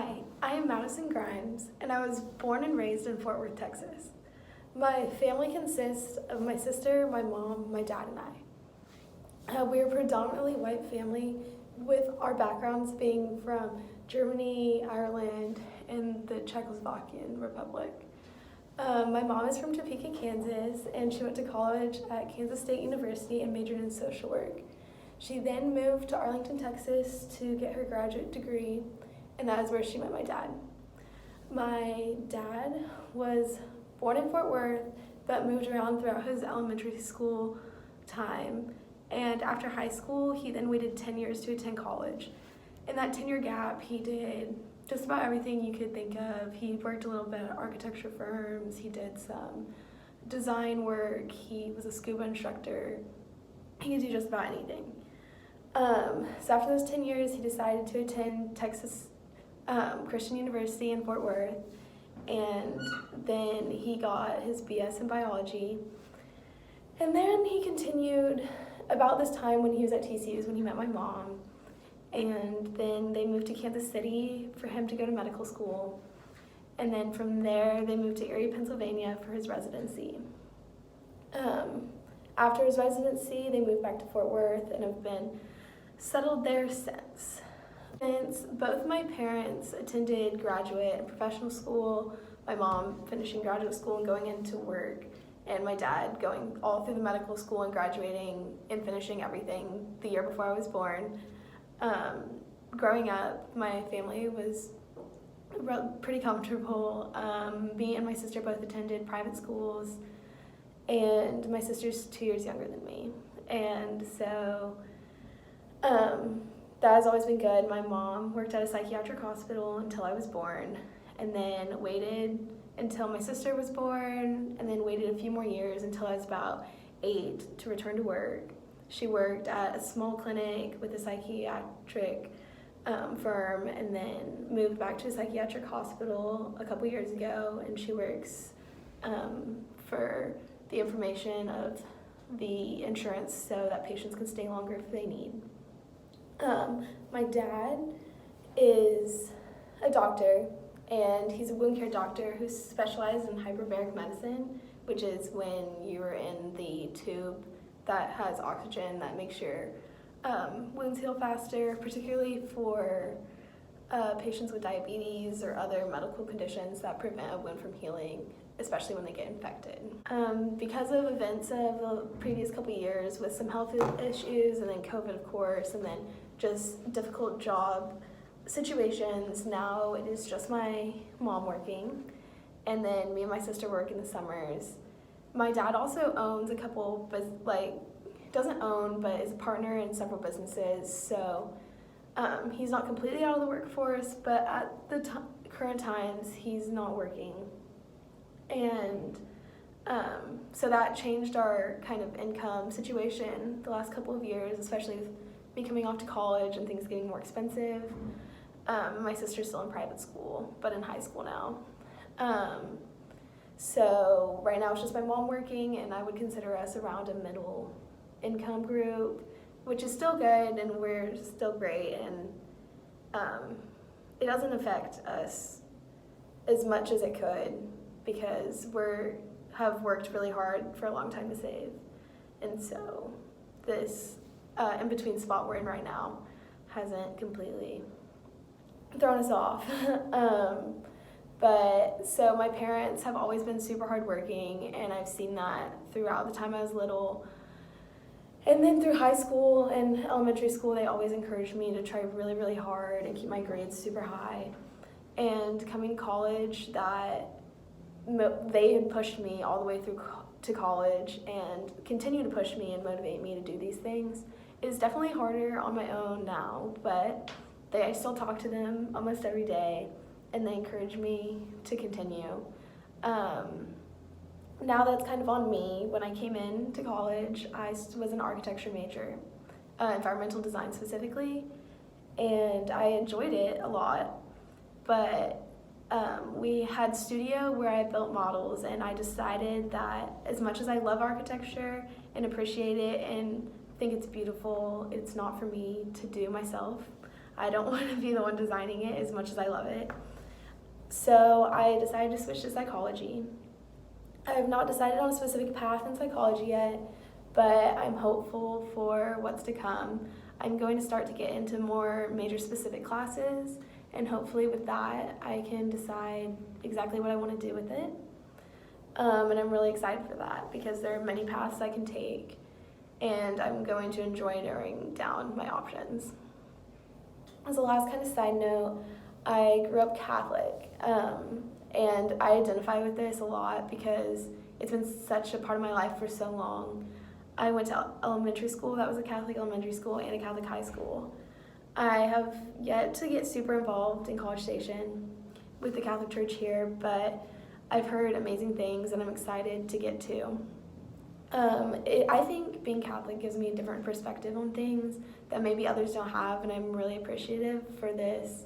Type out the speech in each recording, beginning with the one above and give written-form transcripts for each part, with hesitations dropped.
Hi, I am Madison Grimes, and I was born and raised in Fort Worth, Texas. My family consists of my sister, my mom, my dad, and I. We are a predominantly white family, with our backgrounds being from Germany, Ireland, and the Czechoslovakian Republic. My mom is from Topeka, Kansas, and she went to college at Kansas State University and majored in social work. She then moved to Arlington, Texas to get her graduate degree, and that is where she met my dad. My dad was born in Fort Worth, but moved around throughout his elementary school time. And after high school, he then waited 10 years to attend college. In that 10-year gap, he did just about everything you could think of. He worked a little bit at architecture firms, he did some design work, he was a scuba instructor. He could do just about anything. So after those 10 years, he decided to attend Texas Christian University in Fort Worth, and then he got his BS in biology. And then he continued about this time when he was at TCU is when he met my mom, and then they moved to Kansas City for him to go to medical school, and then from there they moved to Erie, Pennsylvania for his residency. After his residency, they moved back to Fort Worth and have been settled there since. Since both my parents attended graduate and professional school, my mom finishing graduate school and going into work, and my dad going all through the medical school and graduating and finishing everything the year before I was born. Growing up, my family was pretty comfortable. Me and my sister both attended private schools, and my sister's 2 years younger than me. And so that has always been good. My mom worked at a psychiatric hospital until I was born, and then waited until my sister was born, and then waited a few more years until I was about 8 to return to work. She worked at a small clinic with a psychiatric firm, and then moved back to a psychiatric hospital a couple years ago, and she works for the information of the insurance so that patients can stay longer if they need. My dad is a doctor, and he's a wound care doctor who specializes in hyperbaric medicine, which is when you're in the tube that has oxygen that makes your wounds heal faster, particularly for patients with diabetes or other medical conditions that prevent a wound from healing, especially when they get infected. Because of events of the previous couple years with some health issues, and then COVID, of course, and then just difficult job situations, now it is just my mom working, and then me and my sister work in the summers. My dad also owns a couple, doesn't own, but is a partner in several businesses, so he's not completely out of the workforce, but at the current times, he's not working. And so that changed our kind of income situation the last couple of years, especially with me coming off to college and things getting more expensive. My sister's still in private school, but in high school now. So right now it's just my mom working, and I would consider us around a middle income group, which is still good, and we're still great, and it doesn't affect us as much as it could because have worked really hard for a long time to save. And so this in-between spot we're in right now hasn't completely thrown us off. But so my parents have always been super hardworking, and I've seen that throughout the time I was little. And then through high school and elementary school, they always encouraged me to try really, really hard and keep my grades super high. And coming to college, they had pushed me all the way through to college and continue to push me and motivate me to do these things. It's definitely harder on my own now, but I still talk to them almost every day, and they encourage me to continue. Now that's kind of on me. When I came into college, I was an architecture major, environmental design specifically, and I enjoyed it a lot, but we had studio where I built models, and I decided that as much as I love architecture and appreciate it and think it's beautiful, it's not for me to do myself. I don't want to be the one designing it as much as I love it. So I decided to switch to psychology. I have not decided on a specific path in psychology yet, but I'm hopeful for what's to come. I'm going to start to get into more major specific classes, and hopefully with that I can decide exactly what I want to do with it. And I'm really excited for that because there are many paths I can take, and I'm going to enjoy narrowing down my options. As a last kind of side note, I grew up Catholic, and I identify with this a lot because it's been such a part of my life for so long. I went to elementary school that was a Catholic elementary school and a Catholic high school. I have yet to get super involved in College Station with the Catholic Church here, but I've heard amazing things and I'm excited to get to. I think being Catholic gives me a different perspective on things that maybe others don't have, and I'm really appreciative for this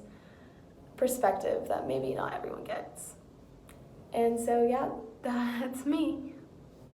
perspective that maybe not everyone gets. And so yeah, that's me.